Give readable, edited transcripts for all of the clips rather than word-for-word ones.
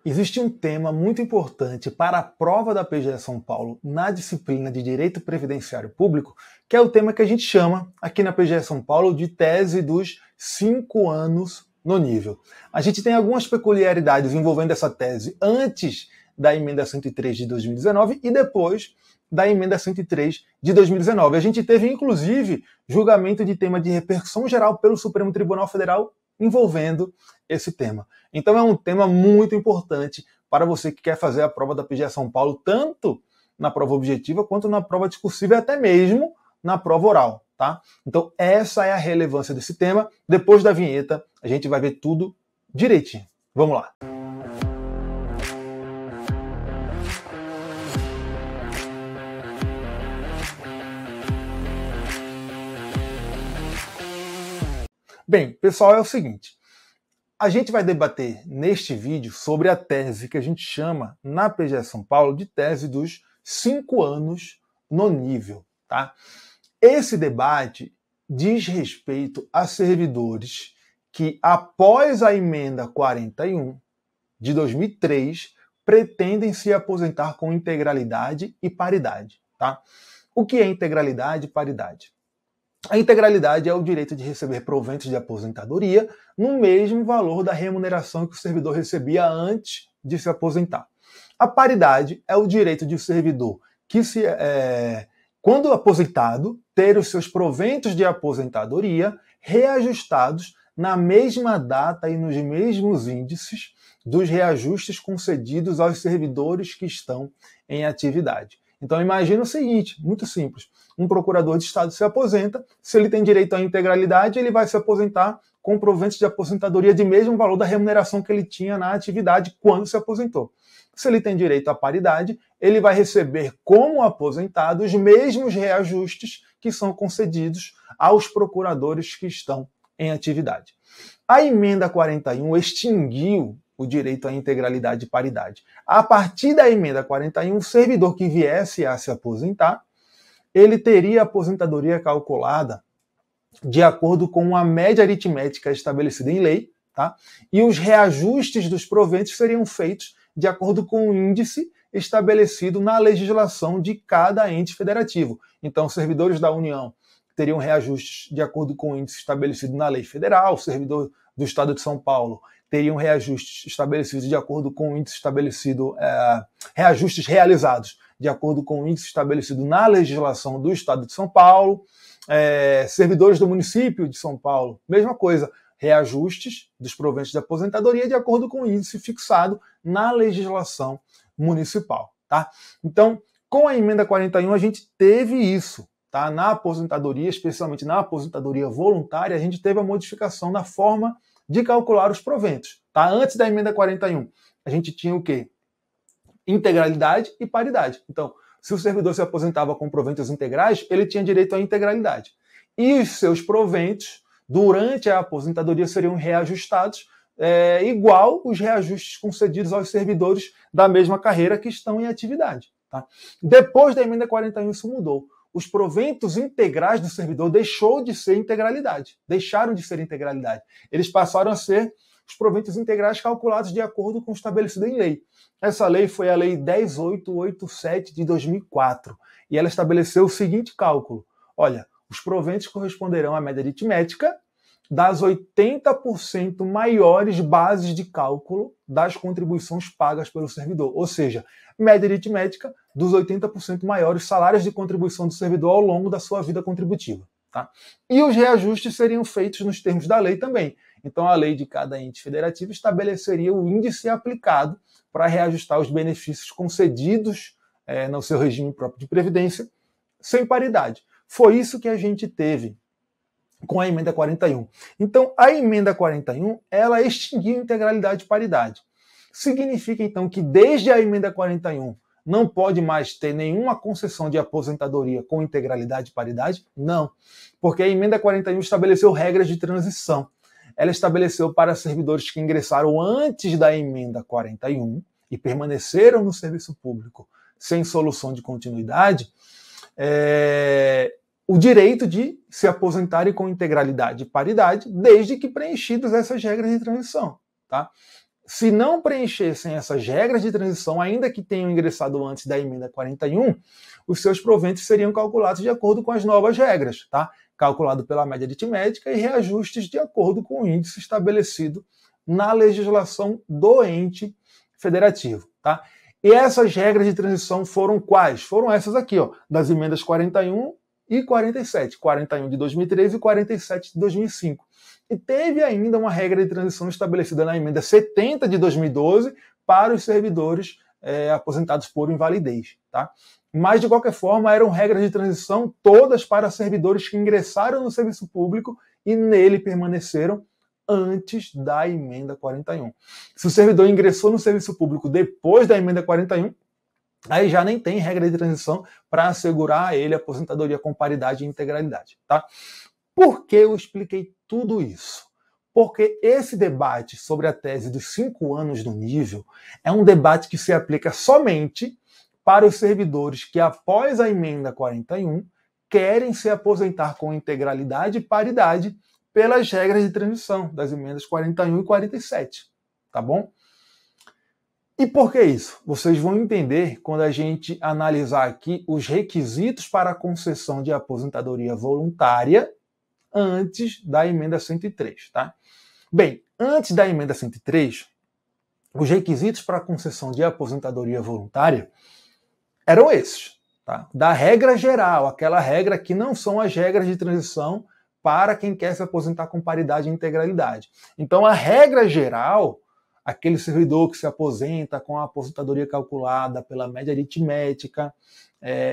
Existe um tema muito importante para a prova da PGE São Paulo na disciplina de Direito Previdenciário Público, que é o tema que a gente chama aqui na PGE São Paulo de tese dos 5 anos no nível. A gente tem algumas peculiaridades envolvendo essa tese antes da emenda 103 de 2019 e depois da emenda 103 de 2019. A gente teve, inclusive, julgamento de tema de repercussão geral pelo Supremo Tribunal Federal envolvendo esse tema. Então é um tema muito importante para você que quer fazer a prova da PGE São Paulo, tanto na prova objetiva quanto na prova discursiva e até mesmo na prova oral, tá? Então essa é a relevância desse tema. Depois da vinheta, a gente vai ver tudo direitinho. Vamos lá. Bem, pessoal, é o seguinte. A gente vai debater neste vídeo sobre a tese que a gente chama na PGE São Paulo de tese dos 5 anos no nível, tá? Esse debate diz respeito a servidores que, após a emenda 41 de 2003, pretendem se aposentar com integralidade e paridade, tá? O que é integralidade e paridade? A integralidade é o direito de receber proventos de aposentadoria no mesmo valor da remuneração que o servidor recebia antes de se aposentar. A paridade é o direito de o servidor que, quando aposentado, ter os seus proventos de aposentadoria reajustados na mesma data e nos mesmos índices dos reajustes concedidos aos servidores que estão em atividade. Então imagina o seguinte, muito simples. Um procurador de Estado se aposenta, se ele tem direito à integralidade, ele vai se aposentar com proventos de aposentadoria de mesmo valor da remuneração que ele tinha na atividade quando se aposentou. Se ele tem direito à paridade, ele vai receber como aposentado os mesmos reajustes que são concedidos aos procuradores que estão em atividade. A emenda 41 extinguiu o direito à integralidade e paridade. A partir da emenda 41, o servidor que viesse a se aposentar, ele teria a aposentadoria calculada de acordo com a média aritmética estabelecida em lei, tá? E os reajustes dos proventos seriam feitos de acordo com o índice estabelecido na legislação de cada ente federativo. Então, servidores da União teriam reajustes de acordo com o índice estabelecido na lei federal, o servidor do Estado de São Paulo teriam reajustes estabelecidos de acordo com o índice estabelecido, reajustes realizados de acordo com o índice estabelecido na legislação do Estado de São Paulo, servidores do município de São Paulo, mesma coisa, reajustes dos proventos de aposentadoria de acordo com o índice fixado na legislação municipal, tá? Então, com a emenda 41 a gente teve isso, tá? Na aposentadoria, especialmente na aposentadoria voluntária, a gente teve a modificação na forma de calcular os proventos, tá? Antes da emenda 41, a gente tinha o quê? Integralidade e paridade. Então, se o servidor se aposentava com proventos integrais, ele tinha direito à integralidade. E os seus proventos, durante a aposentadoria, seriam reajustados igual os reajustes concedidos aos servidores da mesma carreira que estão em atividade, tá? Depois da emenda 41, isso mudou. Os proventos integrais do servidor deixaram de ser integralidade. Eles passaram a ser os proventos integrais calculados de acordo com o estabelecido em lei. Essa lei foi a Lei 10.887 de 2004. E ela estabeleceu o seguinte cálculo. Olha, os proventos corresponderão à média aritmética das 80% maiores bases de cálculo das contribuições pagas pelo servidor. Ou seja, média aritmética dos 80% maiores salários de contribuição do servidor ao longo da sua vida contributiva, tá? E os reajustes seriam feitos nos termos da lei também. Então, a lei de cada ente federativo estabeleceria o índice aplicado para reajustar os benefícios concedidos no seu regime próprio de previdência, sem paridade. Foi isso que a gente teve com a emenda 41. Então, a emenda 41, ela extinguiu integralidade e paridade. Significa, então, que desde a emenda 41 não pode mais ter nenhuma concessão de aposentadoria com integralidade e paridade? Não, porque a emenda 41 estabeleceu regras de transição. Ela estabeleceu para servidores que ingressaram antes da emenda 41 e permaneceram no serviço público sem solução de continuidade, o direito de se aposentarem com integralidade e paridade, desde que preenchidas essas regras de transição, tá? se não preenchessem essas regras de transição, ainda que tenham ingressado antes da emenda 41, os seus proventos seriam calculados de acordo com as novas regras, tá? Calculado pela média aritmética e reajustes de acordo com o índice estabelecido na legislação do ente federativo, tá? E essas regras de transição foram quais? Foram essas aqui, ó, das emendas 41 e 47, 41 de 2013 e 47 de 2005. E teve ainda uma regra de transição estabelecida na emenda 70 de 2012 para os servidores aposentados por invalidez, tá? Mas, de qualquer forma, eram regras de transição todas para servidores que ingressaram no serviço público e nele permaneceram antes da emenda 41. Se o servidor ingressou no serviço público depois da emenda 41, aí já nem tem regra de transição para assegurar a ele a aposentadoria com paridade e integralidade, tá? Por que eu expliquei tudo isso? Porque esse debate sobre a tese dos 5 anos do nível é um debate que se aplica somente para os servidores que, após a emenda 41, querem se aposentar com integralidade e paridade pelas regras de transição das emendas 41 e 47, tá bom? E por que isso? Vocês vão entender quando a gente analisar aqui os requisitos para a concessão de aposentadoria voluntária antes da emenda 103, tá? Bem, antes da emenda 103, os requisitos para a concessão de aposentadoria voluntária eram esses, tá? Da regra geral, aquela regra que não são as regras de transição para quem quer se aposentar com paridade e integralidade. Então, a regra geral, aquele servidor que se aposenta com a aposentadoria calculada pela média aritmética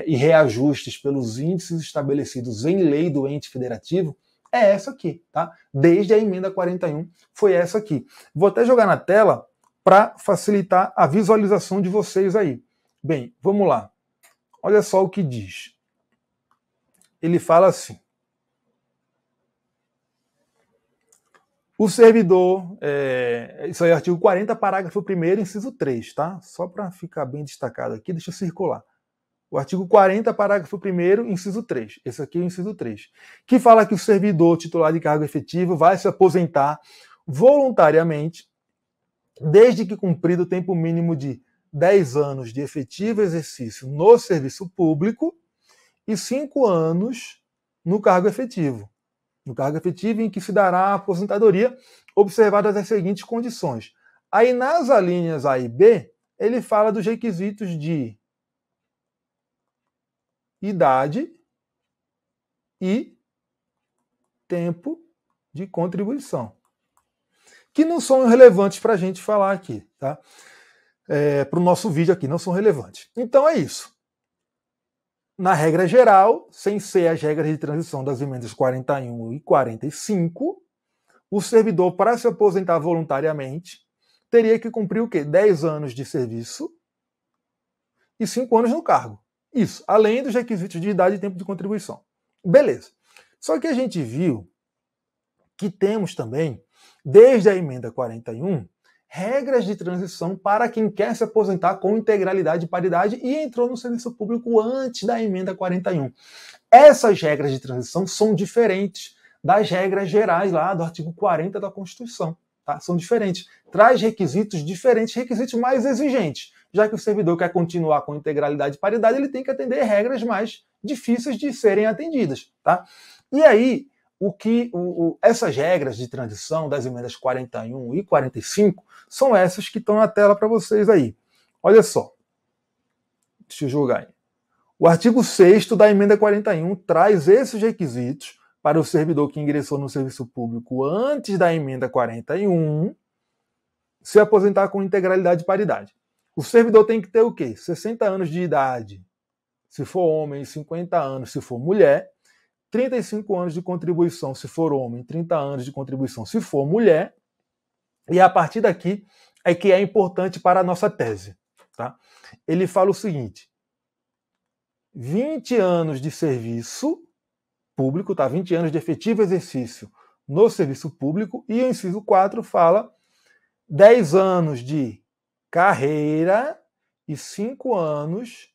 e reajustes pelos índices estabelecidos em lei do ente federativo, é essa aqui, tá? Desde a emenda 41 foi essa aqui. Vou até jogar na tela para facilitar a visualização de vocês aí. Bem, vamos lá. Olha só o que diz. Ele fala assim: o servidor, isso aí é artigo 40, parágrafo 1º, inciso 3, tá? Só para ficar bem destacado aqui, deixa eu circular. O artigo 40, parágrafo 1º, inciso 3. Esse aqui é o inciso 3. Que fala que o servidor titular de cargo efetivo vai se aposentar voluntariamente, desde que cumprido o tempo mínimo de 10 anos de efetivo exercício no serviço público e 5 anos no cargo efetivo. No cargo efetivo em que se dará a aposentadoria, observadas as seguintes condições. Aí nas alíneas A e B, ele fala dos requisitos de idade e tempo de contribuição, que não são relevantes para a gente falar aqui, tá? Para o nosso vídeo aqui, não são relevantes. Então é isso. Na regra geral, sem ser as regras de transição das emendas 41 e 45, o servidor, para se aposentar voluntariamente, teria que cumprir o quê? 10 anos de serviço e 5 anos no cargo. Isso, além dos requisitos de idade e tempo de contribuição. Beleza. Só que a gente viu que temos também, desde a emenda 41, regras de transição para quem quer se aposentar com integralidade e paridade e entrou no serviço público antes da emenda 41. Essas regras de transição são diferentes das regras gerais lá do artigo 40 da Constituição. Tá? São diferentes. Traz requisitos diferentes, requisitos mais exigentes. Já que o servidor quer continuar com integralidade e paridade, ele tem que atender regras mais difíceis de serem atendidas. Tá? E aí, essas regras de transição das emendas 41 e 45 são essas que estão na tela para vocês aí. Olha só. Deixa eu jogar aí. O artigo 6º da emenda 41 traz esses requisitos para o servidor que ingressou no serviço público antes da emenda 41 se aposentar com integralidade e paridade. O servidor tem que ter o quê? 60 anos de idade, se for homem, 50 anos se for mulher, 35 anos de contribuição se for homem, 30 anos de contribuição se for mulher, e a partir daqui é que é importante para a nossa tese. Tá? Ele fala o seguinte: 20 anos de serviço público, tá? 20 anos de efetivo exercício no serviço público, e o inciso 4 fala 10 anos de carreira e 5 anos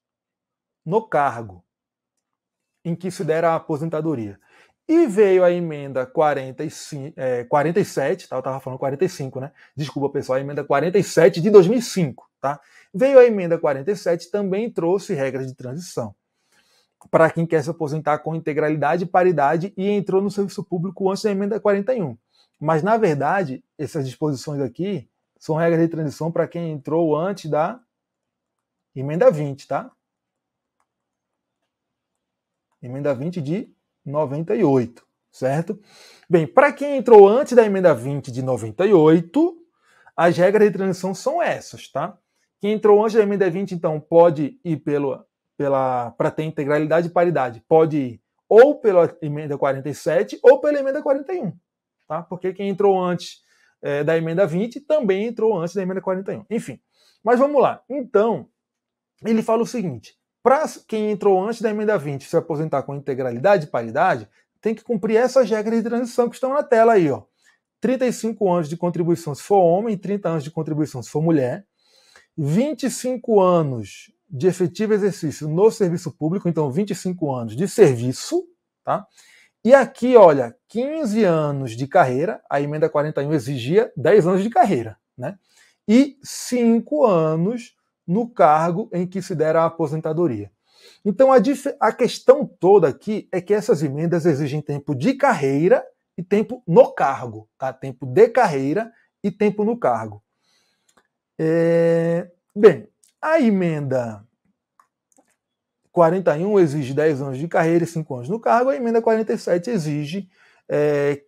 no cargo em que se der a aposentadoria. E veio a emenda 47, tá? Eu estava falando 45, né? Desculpa, pessoal, a emenda 47 de 2005, tá? Veio a emenda 47, também trouxe regras de transição para quem quer se aposentar com integralidade e paridade e entrou no serviço público antes da emenda 41. Mas, na verdade, essas disposições aqui são regras de transição para quem entrou antes da emenda 20, tá? Emenda 20 de 98, certo? Bem, para quem entrou antes da emenda 20 de 98, as regras de transição são essas, tá? Quem entrou antes da emenda 20, então, pode ir para ter integralidade e paridade, pode ir ou pela emenda 47 ou pela emenda 41, tá? Porque quem entrou antes da emenda 20 também entrou antes da emenda 41. Enfim, mas vamos lá. Então, ele fala o seguinte: para quem entrou antes da emenda 20 se aposentar com integralidade e paridade, tem que cumprir essas regras de transição que estão na tela aí, ó. 35 anos de contribuição se for homem, 30 anos de contribuição se for mulher, 25 anos de efetivo exercício no serviço público, então 25 anos de serviço, tá? E aqui, olha, 15 anos de carreira, a emenda 41 exigia 10 anos de carreira, né? E 5 anos no cargo em que se der a aposentadoria. Então, a questão toda aqui é que essas emendas exigem tempo de carreira e tempo no cargo, tá? Tempo de carreira e tempo no cargo. Bem, a emenda 41 exige 10 anos de carreira e 5 anos no cargo, a emenda 47 exige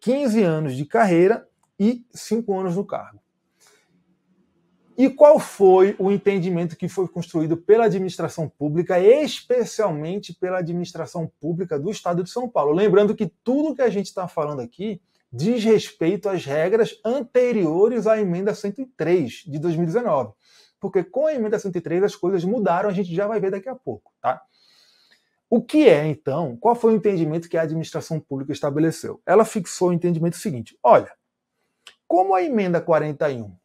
15 anos de carreira e 5 anos no cargo. E qual foi o entendimento que foi construído pela administração pública, especialmente pela administração pública do Estado de São Paulo? Lembrando que tudo que a gente está falando aqui diz respeito às regras anteriores à emenda 103 de 2019. Porque com a emenda 103 as coisas mudaram, a gente já vai ver daqui a pouco, tá? O que é, então, qual foi o entendimento que a administração pública estabeleceu? Ela fixou o entendimento seguinte: olha, como a emenda 41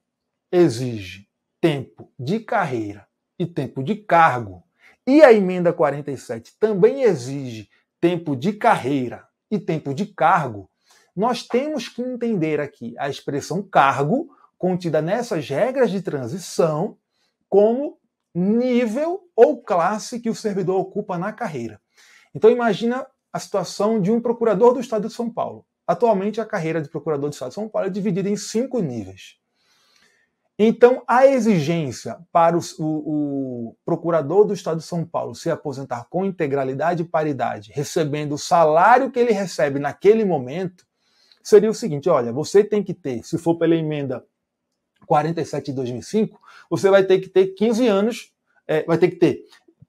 exige tempo de carreira e tempo de cargo, e a emenda 47 também exige tempo de carreira e tempo de cargo, nós temos que entender aqui a expressão cargo, contida nessas regras de transição, como nível ou classe que o servidor ocupa na carreira. Então imagina a situação de um procurador do Estado de São Paulo. Atualmente a carreira de procurador do Estado de São Paulo é dividida em 5 níveis. Então, a exigência para o procurador do Estado de São Paulo se aposentar com integralidade e paridade, recebendo o salário que ele recebe naquele momento, seria o seguinte: olha, você tem que ter, se for pela emenda 47 de 2005, você vai ter que ter 15 anos, vai ter que ter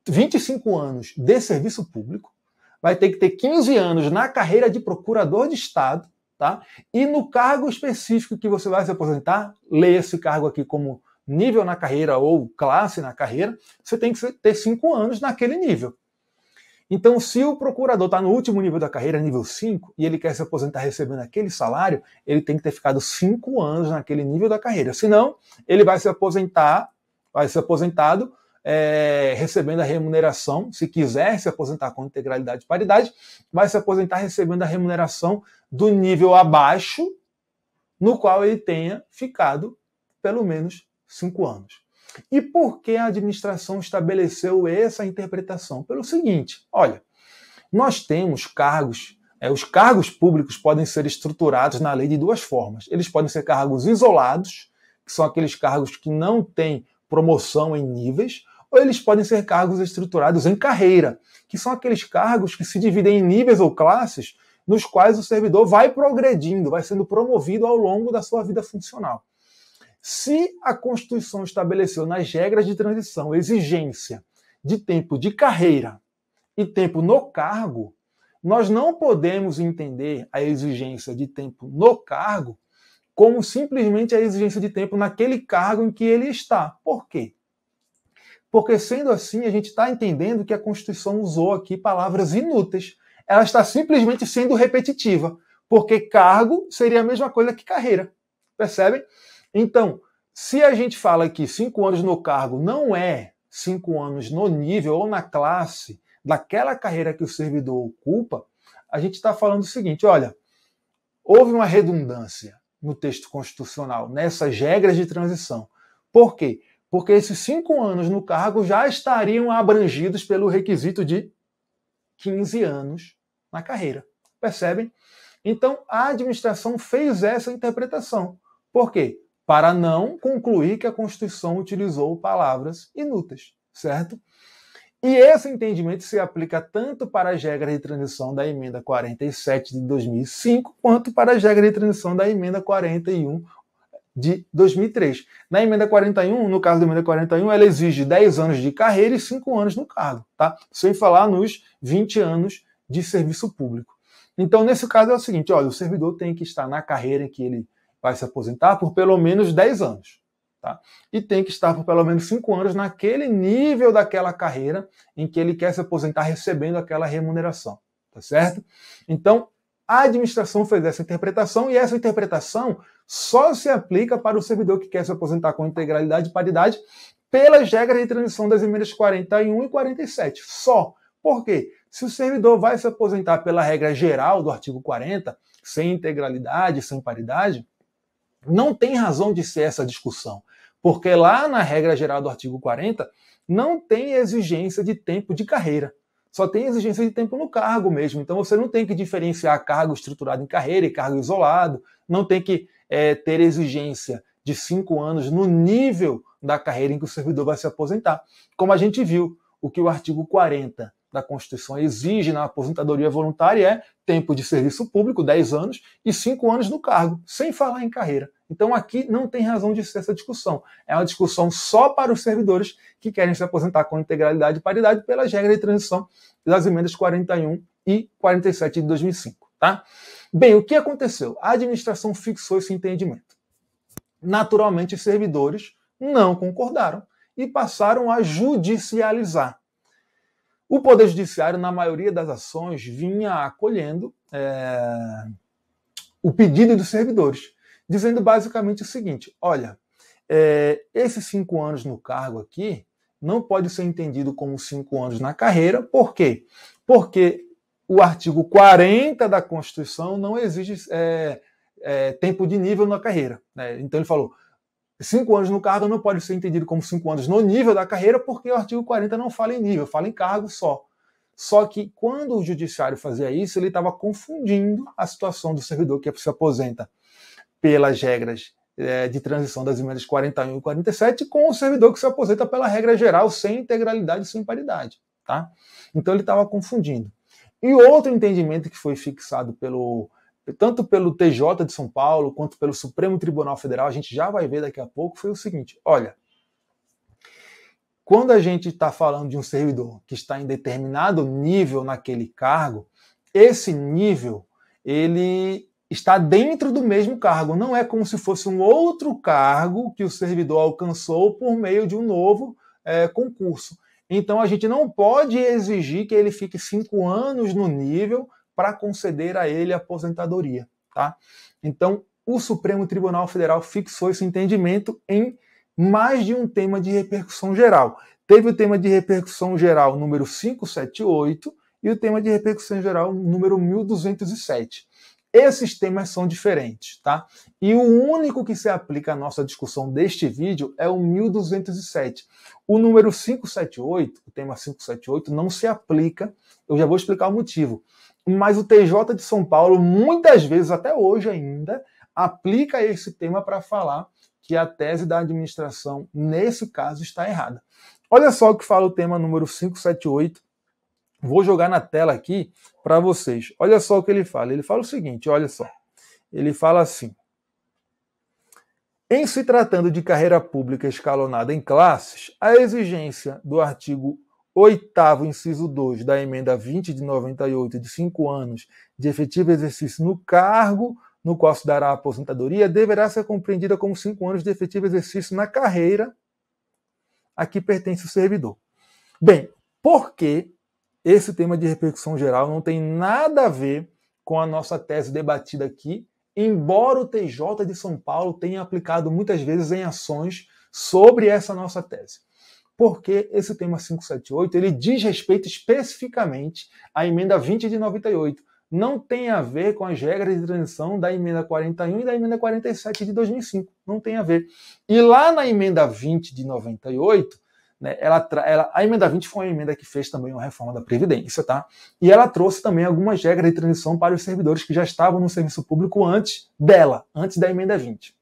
25 anos de serviço público, vai ter que ter 15 anos na carreira de procurador de Estado, tá? E no cargo específico que você vai se aposentar, leia esse cargo aqui como nível na carreira ou classe na carreira, você tem que ter 5 anos naquele nível. Então, se o procurador está no último nível da carreira, nível 5, e ele quer se aposentar recebendo aquele salário, ele tem que ter ficado 5 anos naquele nível da carreira. Senão, ele vai se aposentado recebendo a remuneração, se quiser se aposentar com integralidade e paridade, vai se aposentar recebendo a remuneração do nível abaixo, no qual ele tenha ficado pelo menos 5 anos. E por que a administração estabeleceu essa interpretação? Pelo seguinte: olha, nós temos cargos, os cargos públicos podem ser estruturados na lei de duas formas. Eles podem ser cargos isolados, que são aqueles cargos que não têm promoção em níveis, ou eles podem ser cargos estruturados em carreira, que são aqueles cargos que se dividem em níveis ou classes, nos quais o servidor vai progredindo, vai sendo promovido ao longo da sua vida funcional. Se a Constituição estabeleceu nas regras de transição exigência de tempo de carreira e tempo no cargo, nós não podemos entender a exigência de tempo no cargo como simplesmente a exigência de tempo naquele cargo em que ele está. Por quê? Porque, sendo assim, a gente está entendendo que a Constituição usou aqui palavras inúteis. Ela está simplesmente sendo repetitiva, porque cargo seria a mesma coisa que carreira. Percebem? Então, se a gente fala que 5 anos no cargo não é 5 anos no nível ou na classe daquela carreira que o servidor ocupa, a gente está falando o seguinte, olha, houve uma redundância no texto constitucional, nessas regras de transição. Por quê? Porque esses 5 anos no cargo já estariam abrangidos pelo requisito de 15 anos na carreira. Percebem? Então, a administração fez essa interpretação. Por quê? Para não concluir que a Constituição utilizou palavras inúteis, certo? E esse entendimento se aplica tanto para as regras de transição da Emenda 47 de 2005, quanto para as regras de transição da Emenda 41 de 2003. Na Emenda 41, no caso da Emenda 41, ela exige 10 anos de carreira e 5 anos no cargo, tá? Sem falar nos 20 anos de serviço público. Então, nesse caso é o seguinte, olha, o servidor tem que estar na carreira em que ele vai se aposentar por pelo menos 10 anos. Tá? E tem que estar por pelo menos 5 anos naquele nível daquela carreira em que ele quer se aposentar recebendo aquela remuneração. Tá certo? Então, a administração fez essa interpretação e essa interpretação só se aplica para o servidor que quer se aposentar com integralidade e paridade pelas regras de transição das emendas 41 e 47. Só. Por quê? Se o servidor vai se aposentar pela regra geral do artigo 40, sem integralidade, sem paridade, não tem razão de ser essa discussão. Porque lá na regra geral do artigo 40, não tem exigência de tempo de carreira. Só tem exigência de tempo no cargo mesmo. Então você não tem que diferenciar cargo estruturado em carreira e cargo isolado. Não tem que ter exigência de 5 anos no nível da carreira em que o servidor vai se aposentar. Como a gente viu, o que o artigo 40 da Constituição exige na aposentadoria voluntária é tempo de serviço público, 10 anos, e 5 anos no cargo, sem falar em carreira. Então aqui não tem razão de ser essa discussão. É uma discussão só para os servidores que querem se aposentar com integralidade e paridade pelas regras de transição das emendas 41 e 47 de 2005. Tá? Bem, o que aconteceu? A administração fixou esse entendimento. Naturalmente, os servidores não concordaram e passaram a judicializar. O Poder Judiciário, na maioria das ações, vinha acolhendo o pedido dos servidores, dizendo basicamente o seguinte, olha, esses 5 anos no cargo aqui não pode ser entendido como 5 anos na carreira. Por quê? Porque o artigo 40 da Constituição não exige tempo de nível na carreira. Né? Então ele falou, 5 anos no cargo não pode ser entendido como 5 anos no nível da carreira, porque o artigo 40 não fala em nível, fala em cargo só. Só que quando o judiciário fazia isso, ele estava confundindo a situação do servidor que se aposenta pelas regras de transição das emendas 41 e 47 com o servidor que se aposenta pela regra geral, sem integralidade e sem paridade. Tá? Então ele estava confundindo. E outro entendimento que foi fixado tanto pelo TJ de São Paulo, quanto pelo Supremo Tribunal Federal, a gente já vai ver daqui a pouco, foi o seguinte, olha, quando a gente está falando de um servidor que está em determinado nível naquele cargo, esse nível, ele está dentro do mesmo cargo, não é como se fosse um outro cargo que o servidor alcançou por meio de um novo concurso. Então a gente não pode exigir que ele fique 5 anos no nível para conceder a ele a aposentadoria. Tá? Então, o Supremo Tribunal Federal fixou esse entendimento em mais de um tema de repercussão geral. Teve o tema de repercussão geral número 578 e o tema de repercussão geral número 1207. Esses temas são diferentes, tá? E o único que se aplica à nossa discussão deste vídeo é o 1207. O número 578, o tema 578, não se aplica, eu já vou explicar o motivo. Mas o TJ de São Paulo, muitas vezes, até hoje ainda, aplica esse tema para falar que a tese da administração, nesse caso, está errada. Olha só o que fala o tema número 578. Vou jogar na tela aqui para vocês. Olha só o que ele fala. Ele fala o seguinte, olha só. Ele fala assim. Em se tratando de carreira pública escalonada em classes, a exigência do artigo 8º, inciso 2, da emenda 20 de 98, de 5 anos de efetivo exercício no cargo no qual se dará a aposentadoria, deverá ser compreendida como 5 anos de efetivo exercício na carreira a que pertence o servidor. Bem, por que esse tema de repercussão geral não tem nada a ver com a nossa tese debatida aqui, embora o TJ de São Paulo tenha aplicado muitas vezes em ações sobre essa nossa tese? Porque esse tema 578 ele diz respeito especificamente à emenda 20 de 98, não tem a ver com as regras de transição da emenda 41 e da emenda 47 de 2005. Não tem a ver. E lá na emenda 20 de 98, né, a emenda 20 foi uma emenda que fez também uma reforma da Previdência, tá? E ela trouxe também algumas regras de transição para os servidores que já estavam no serviço público antes da emenda 20.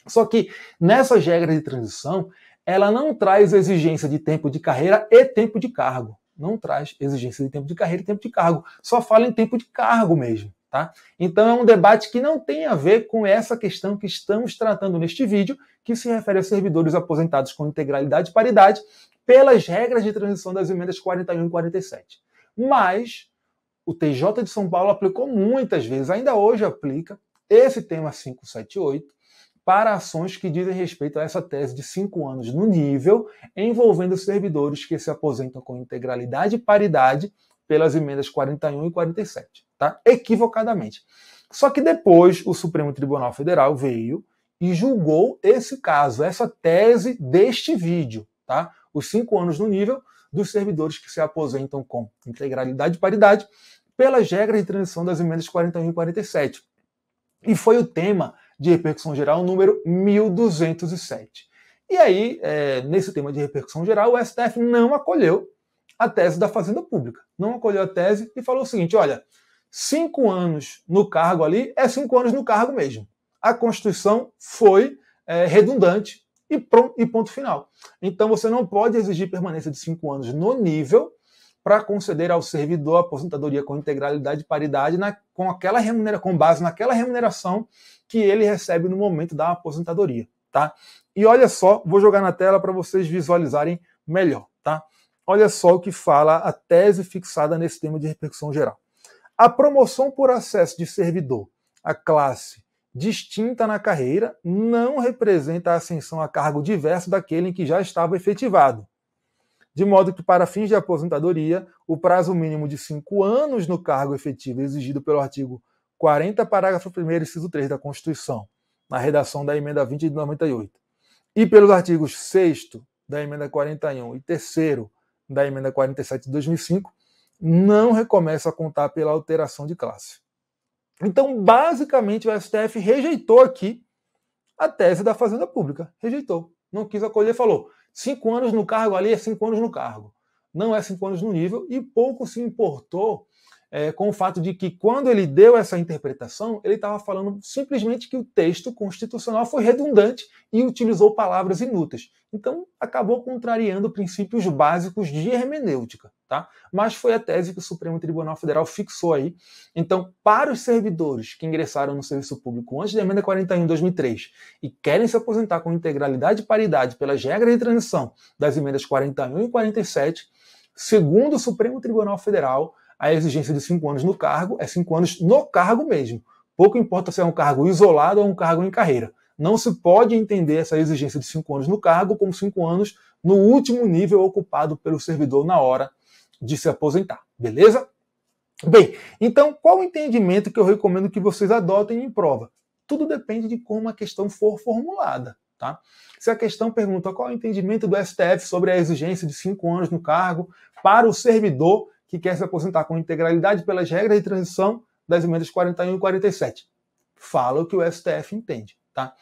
Só que nessas regras de transição, ela não traz exigência de tempo de carreira e tempo de cargo. Não traz exigência de tempo de carreira e tempo de cargo. Só fala em tempo de cargo mesmo, tá? Então é um debate que não tem a ver com essa questão que estamos tratando neste vídeo, que se refere a servidores aposentados com integralidade e paridade pelas regras de transição das emendas 41 e 47. Mas o TJ de São Paulo aplicou muitas vezes, ainda hoje aplica, esse tema 578, para ações que dizem respeito a essa tese de 5 anos no nível, envolvendo servidores que se aposentam com integralidade e paridade pelas emendas 41 e 47, tá? Equivocadamente. Só que depois o Supremo Tribunal Federal veio e julgou esse caso, essa tese deste vídeo, tá? Os 5 anos no nível dos servidores que se aposentam com integralidade e paridade pelas regras de transição das emendas 41 e 47. E foi o tema de repercussão geral número 1207. E aí, nesse tema de repercussão geral, o STF não acolheu a tese da Fazenda Pública. Não acolheu a tese e falou o seguinte, olha, 5 anos no cargo ali é 5 anos no cargo mesmo. A Constituição foi redundante e ponto final. Então você não pode exigir permanência de 5 anos no nível para conceder ao servidor a aposentadoria com integralidade e paridade com base naquela remuneração que ele recebe no momento da aposentadoria, tá? E olha só, vou jogar na tela para vocês visualizarem melhor, tá? Olha só o que fala a tese fixada nesse tema de repercussão geral. A promoção por acesso de servidor à classe distinta na carreira não representa a ascensão a cargo diverso daquele em que já estava efetivado. De modo que, para fins de aposentadoria, o prazo mínimo de 5 anos no cargo efetivo exigido pelo artigo 40, parágrafo 1º, inciso 3 da Constituição, na redação da emenda 20 de 98, e pelos artigos 6º da emenda 41 e 3º da emenda 47 de 2005, não recomeça a contar pela alteração de classe. Então, basicamente, o STF rejeitou aqui a tese da Fazenda Pública. Rejeitou. Não quis acolher, falou 5 anos no cargo ali é 5 anos no cargo. Não é 5 anos no nível, e pouco se importou com o fato de que, quando ele deu essa interpretação, ele estava falando simplesmente que o texto constitucional foi redundante e utilizou palavras inúteis. Então, acabou contrariando princípios básicos de hermenêutica, tá? Mas foi a tese que o Supremo Tribunal Federal fixou aí. Então, para os servidores que ingressaram no serviço público antes da emenda 41 de 2003 e querem se aposentar com integralidade e paridade pelas regras de transição das emendas 41 e 47, segundo o Supremo Tribunal Federal, a exigência de 5 anos no cargo é 5 anos no cargo mesmo. Pouco importa se é um cargo isolado ou um cargo em carreira. Não se pode entender essa exigência de 5 anos no cargo como 5 anos no último nível ocupado pelo servidor na hora de se aposentar. Beleza? Bem, então qual o entendimento que eu recomendo que vocês adotem em prova? Tudo depende de como a questão for formulada, tá? Se a questão pergunta qual é o entendimento do STF sobre a exigência de 5 anos no cargo para o servidor que quer se aposentar com integralidade pelas regras de transição das emendas 41 e 47. Fala o que o STF entende, tá?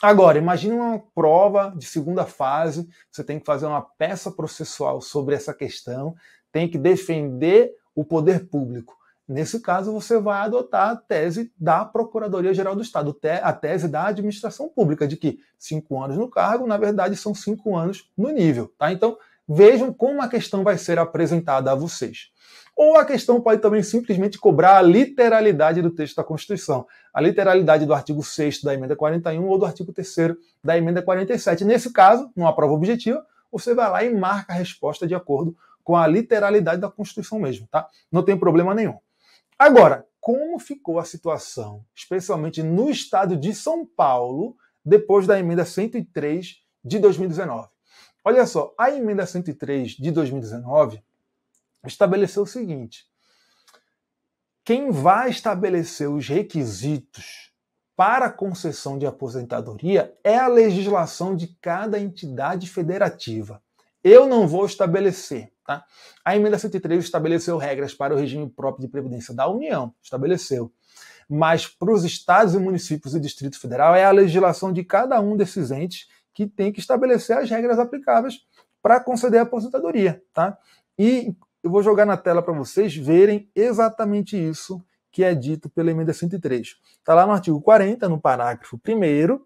Agora, imagine uma prova de segunda fase, você tem que fazer uma peça processual sobre essa questão, tem que defender o poder público. Nesse caso, você vai adotar a tese da Procuradoria-Geral do Estado, a tese da administração pública, de que 5 anos no cargo, na verdade, são 5 anos no nível, tá? Então, vejam como a questão vai ser apresentada a vocês. Ou a questão pode também simplesmente cobrar a literalidade do texto da Constituição, a literalidade do artigo 6º da emenda 41 ou do artigo 3º da emenda 47. Nesse caso, numa prova objetiva, você vai lá e marca a resposta de acordo com a literalidade da Constituição mesmo, tá? Não tem problema nenhum. Agora, como ficou a situação, especialmente no estado de São Paulo, depois da emenda 103 de 2019? Olha só, a emenda 103 de 2019 estabeleceu o seguinte: quem vai estabelecer os requisitos para a concessão de aposentadoria é a legislação de cada entidade federativa. Eu não vou estabelecer. Tá? A emenda 103 estabeleceu regras para o regime próprio de previdência da União, estabeleceu. Mas para os estados e municípios e Distrito Federal é a legislação de cada um desses entes que tem que estabelecer as regras aplicáveis para conceder a aposentadoria. Tá? E eu vou jogar na tela para vocês verem exatamente isso que é dito pela emenda 103. Está lá no artigo 40, no parágrafo 1º,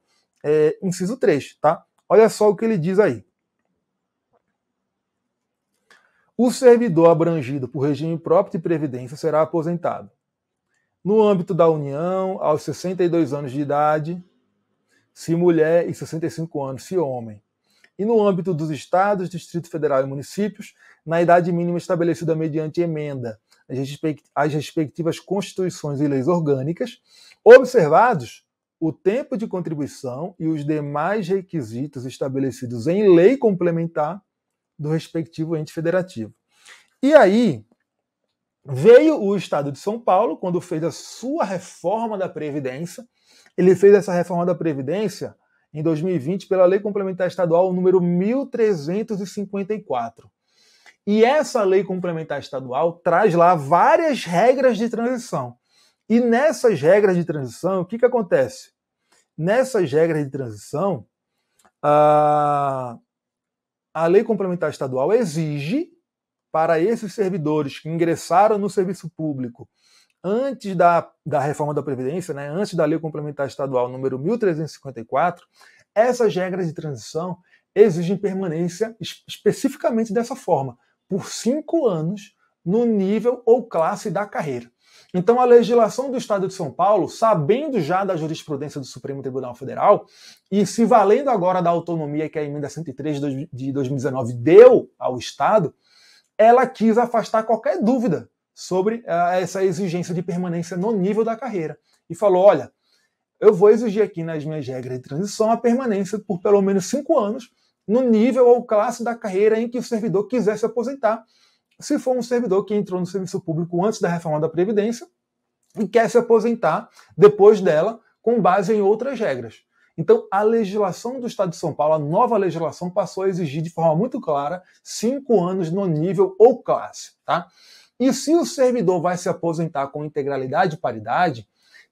inciso 3. Tá? Olha só o que ele diz aí. O servidor abrangido por regime próprio de previdência será aposentado no âmbito da União, aos 62 anos de idade, se mulher, e 65 anos, se homem. E no âmbito dos estados, Distrito Federal e municípios, na idade mínima estabelecida mediante emenda às respectivas constituições e leis orgânicas, observados o tempo de contribuição e os demais requisitos estabelecidos em lei complementar do respectivo ente federativo. E aí, veio o Estado de São Paulo, quando fez a sua reforma da Previdência. Ele fez essa reforma da Previdência em 2020 pela Lei Complementar Estadual número 1354. E essa Lei Complementar Estadual traz lá várias regras de transição. E nessas regras de transição, o que acontece? Nessas regras de transição, a Lei Complementar Estadual exige para esses servidores que ingressaram no serviço público antes da reforma da Previdência, né, antes da Lei Complementar Estadual número 1354, essas regras de transição exigem permanência especificamente dessa forma, por 5 anos, no nível ou classe da carreira. Então, a legislação do Estado de São Paulo, sabendo já da jurisprudência do Supremo Tribunal Federal e se valendo agora da autonomia que a emenda 103 de 2019 deu ao Estado, ela quis afastar qualquer dúvida sobre essa exigência de permanência no nível da carreira. E falou, olha, eu vou exigir aqui nas minhas regras de transição a permanência por pelo menos 5 anos no nível ou classe da carreira em que o servidor quiser se aposentar, se for um servidor que entrou no serviço público antes da reforma da Previdência e quer se aposentar depois dela com base em outras regras. Então, a legislação do Estado de São Paulo, a nova legislação, passou a exigir de forma muito clara 5 anos no nível ou classe. Tá? E se o servidor vai se aposentar com integralidade e paridade,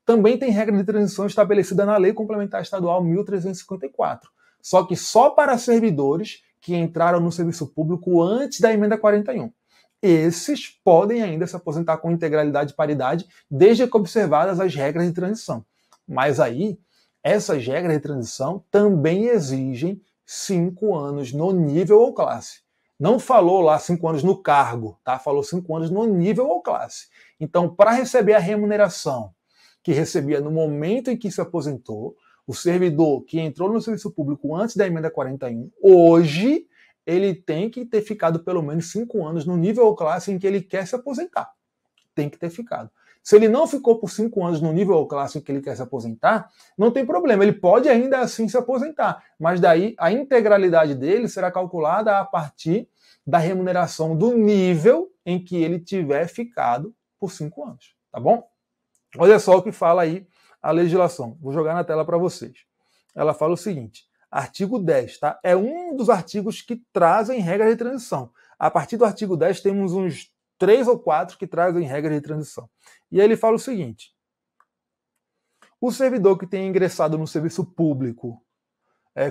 também tem regra de transição estabelecida na Lei Complementar Estadual 1354. Só que só para servidores que entraram no serviço público antes da emenda 41. Esses podem ainda se aposentar com integralidade e paridade, desde que observadas as regras de transição. Mas aí, essas regras de transição também exigem 5 anos no nível ou classe. Não falou lá 5 anos no cargo, tá? Falou 5 anos no nível ou classe. Então, para receber a remuneração que recebia no momento em que se aposentou, o servidor que entrou no serviço público antes da emenda 41, hoje ele tem que ter ficado pelo menos 5 anos no nível ou classe em que ele quer se aposentar. Tem que ter ficado. Se ele não ficou por 5 anos no nível ou classe em que ele quer se aposentar, não tem problema, ele pode ainda assim se aposentar, mas daí a integralidade dele será calculada a partir da remuneração do nível em que ele tiver ficado por 5 anos, tá bom? Olha só o que fala aí a legislação. Vou jogar na tela para vocês. Ela fala o seguinte, artigo 10, tá? É um dos artigos que trazem regras de transição. A partir do artigo 10 temos uns 3 ou 4 que trazem regras de transição. E aí ele fala o seguinte, o servidor que tenha ingressado no serviço público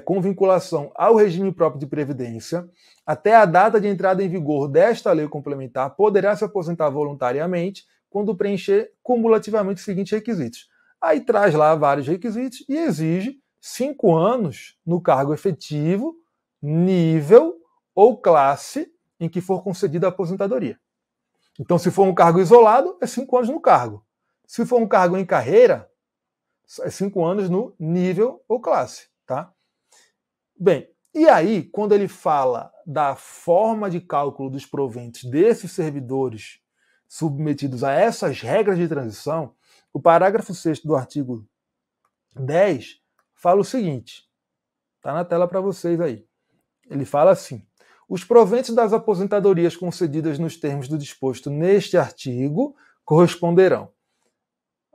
com vinculação ao regime próprio de previdência, até a data de entrada em vigor desta lei complementar, poderá se aposentar voluntariamente quando preencher cumulativamente os seguintes requisitos. Aí traz lá vários requisitos e exige 5 anos no cargo efetivo, nível ou classe em que for concedida a aposentadoria. Então, se for um cargo isolado, é 5 anos no cargo. Se for um cargo em carreira, é 5 anos no nível ou classe. Tá? Bem, e aí, quando ele fala da forma de cálculo dos proventos desses servidores submetidos a essas regras de transição, o parágrafo 6º do artigo 10 fala o seguinte, está na tela para vocês aí. Ele fala assim, os proventos das aposentadorias concedidas nos termos do disposto neste artigo corresponderão.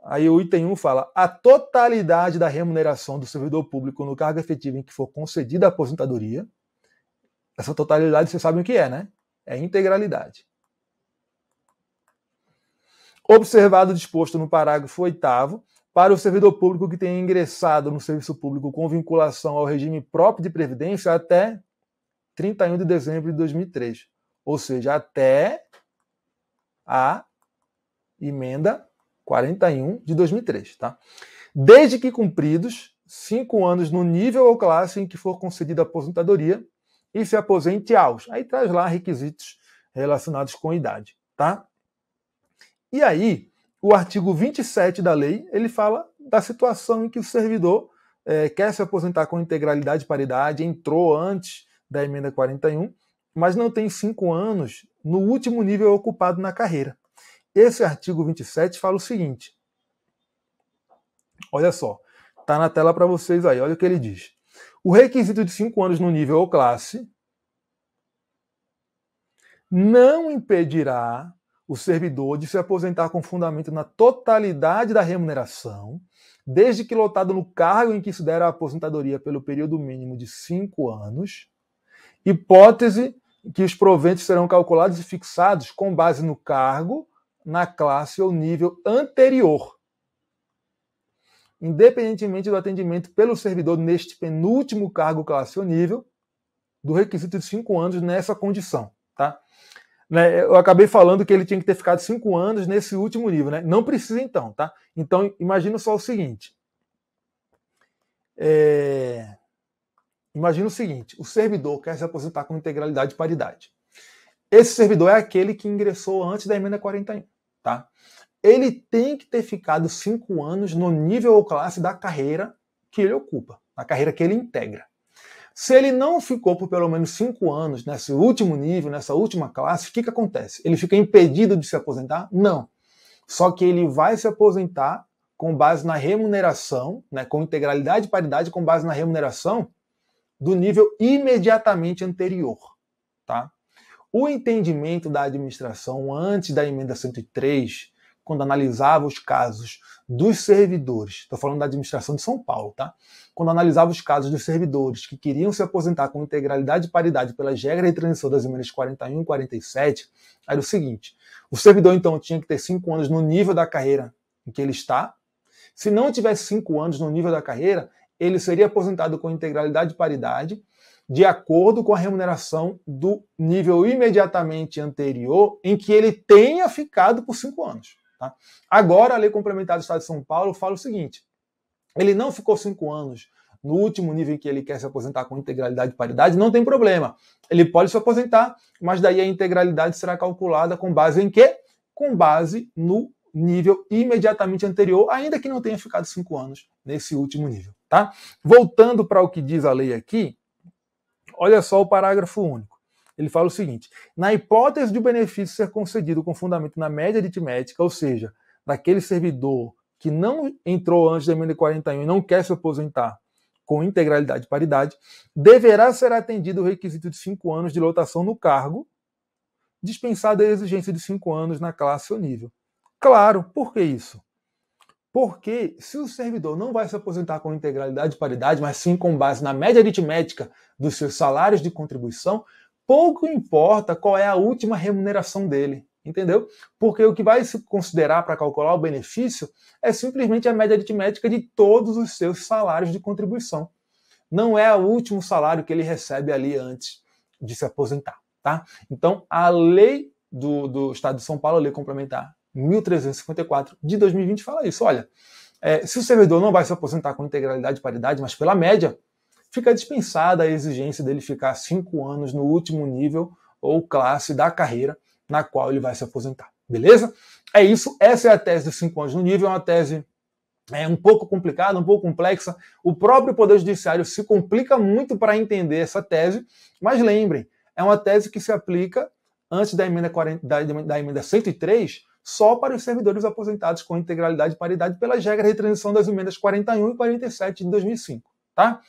Aí o item 1 fala, a totalidade da remuneração do servidor público no cargo efetivo em que for concedida a aposentadoria. Essa totalidade vocês sabem o que é, né? é integralidade. Observado o disposto no parágrafo 8º, para o servidor público que tenha ingressado no serviço público com vinculação ao regime próprio de previdência até 31 de dezembro de 2003, ou seja, até a emenda 41 de 2003, tá? Desde que cumpridos 5 anos no nível ou classe em que for concedida a aposentadoria e se aposente aos. Aí traz lá requisitos relacionados com idade, tá? E aí, o artigo 27 da lei, ele fala da situação em que o servidor quer se aposentar com integralidade e paridade, entrou antes da emenda 41, mas não tem 5 anos no último nível ocupado na carreira. Esse artigo 27 fala o seguinte, olha só, está na tela para vocês aí, olha o que ele diz. O requisito de 5 anos no nível ou classe não impedirá o servidor de se aposentar com fundamento na totalidade da remuneração, desde que lotado no cargo em que se der a aposentadoria pelo período mínimo de 5 anos, hipótese que os proventos serão calculados e fixados com base no cargo, na classe ou nível anterior, independentemente do atendimento pelo servidor neste penúltimo cargo, classe ou nível, do requisito de 5 anos nessa condição, tá? Eu acabei falando que ele tinha que ter ficado 5 anos nesse último nível, né? Não precisa então, tá? Então, imagina só o seguinte. Imagina o seguinte, o servidor quer se aposentar com integralidade e paridade. Esse servidor é aquele que ingressou antes da emenda 41, tá? Ele tem que ter ficado 5 anos no nível ou classe da carreira que ele ocupa, na carreira que ele integra. Se ele não ficou por pelo menos 5 anos nesse último nível, nessa última classe, o que acontece? Ele fica impedido de se aposentar? Não. Só que ele vai se aposentar com base na remuneração, né, com integralidade e paridade, com base na remuneração do nível imediatamente anterior, tá? O entendimento da administração antes da emenda 103, quando analisava os casos dos servidores, estou falando da administração de São Paulo, tá? Quando analisava os casos dos servidores que queriam se aposentar com integralidade e paridade pelas regras de transição das emendas 41 e 47, era o seguinte, o servidor então tinha que ter 5 anos no nível da carreira em que ele está. Se não tivesse 5 anos no nível da carreira, ele seria aposentado com integralidade e paridade, de acordo com a remuneração do nível imediatamente anterior em que ele tenha ficado por 5 anos. Tá? Agora, a Lei Complementar do Estado de São Paulo fala o seguinte, ele não ficou 5 anos no último nível em que ele quer se aposentar com integralidade e paridade, não tem problema. Ele pode se aposentar, mas daí a integralidade será calculada com base em quê? Com base no nível imediatamente anterior, ainda que não tenha ficado 5 anos nesse último nível. Tá? Voltando para o que diz a lei aqui, olha só o parágrafo único. Ele fala o seguinte, na hipótese de o benefício ser concedido com fundamento na média aritmética, ou seja, daquele servidor que não entrou antes da emenda 41 e não quer se aposentar com integralidade e paridade, deverá ser atendido o requisito de 5 anos de lotação no cargo, dispensada a exigência de 5 anos na classe ou nível. Claro, por que isso? Porque se o servidor não vai se aposentar com integralidade e paridade, mas sim com base na média aritmética dos seus salários de contribuição, pouco importa qual é a última remuneração dele, entendeu? Porque o que vai se considerar para calcular o benefício é simplesmente a média aritmética de todos os seus salários de contribuição. Não é o último salário que ele recebe ali antes de se aposentar, tá? Então, a lei do Estado de São Paulo, a lei complementar 1354 de 2020 fala isso. Olha, se o servidor não vai se aposentar com integralidade e paridade, mas pela média, fica dispensada a exigência dele ficar 5 anos no último nível ou classe da carreira na qual ele vai se aposentar. Beleza? É isso. Essa é a tese dos 5 anos no nível. É uma tese um pouco complicada, um pouco complexa. O próprio Poder Judiciário se complica muito para entender essa tese, mas lembrem, é uma tese que se aplica antes da emenda 103, só para os servidores aposentados com integralidade e paridade pelas regras de transição das emendas 41 e 47 de 2005. Tá?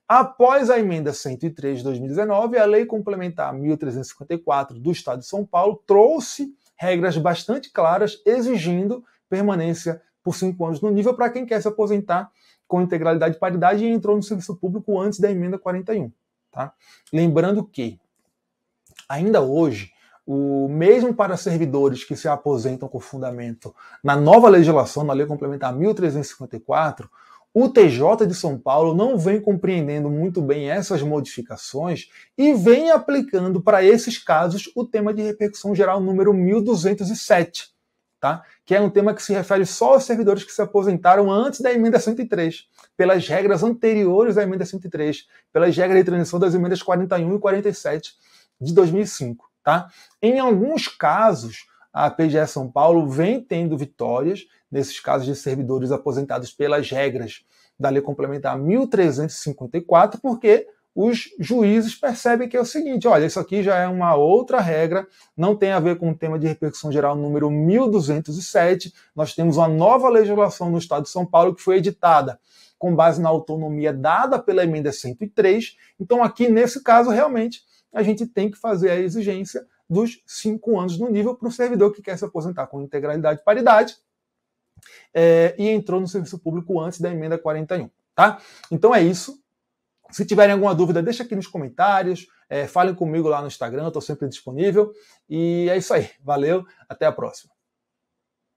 Após a emenda 103 de 2019, a Lei Complementar 1354 do Estado de São Paulo trouxe regras bastante claras exigindo permanência por 5 anos no nível para quem quer se aposentar com integralidade e paridade e entrou no serviço público antes da emenda 41. Tá? Lembrando que, ainda hoje, Mesmo para servidores que se aposentam com fundamento na nova legislação, na Lei Complementar 1354, o TJ de São Paulo não vem compreendendo muito bem essas modificações e vem aplicando para esses casos o tema de repercussão geral número 1207, tá? Que é um tema que se refere só aos servidores que se aposentaram antes da emenda 103, pelas regras anteriores à emenda 103, pelas regras de transição das emendas 41 e 47 de 2005. Tá? Em alguns casos, a PGE São Paulo vem tendo vitórias, nesses casos de servidores aposentados pelas regras da Lei Complementar 1354, porque os juízes percebem que é o seguinte, olha, isso aqui já é uma outra regra, não tem a ver com o tema de repercussão geral número 1207, nós temos uma nova legislação no Estado de São Paulo que foi editada com base na autonomia dada pela emenda 103, então aqui nesse caso realmente a gente tem que fazer a exigência dos 5 anos no nível para o servidor que quer se aposentar com integralidade e paridade e entrou no serviço público antes da emenda 41. Tá? Então é isso. Se tiverem alguma dúvida, deixa aqui nos comentários, falem comigo lá no Instagram, eu estou sempre disponível. E é isso aí. Valeu, até a próxima.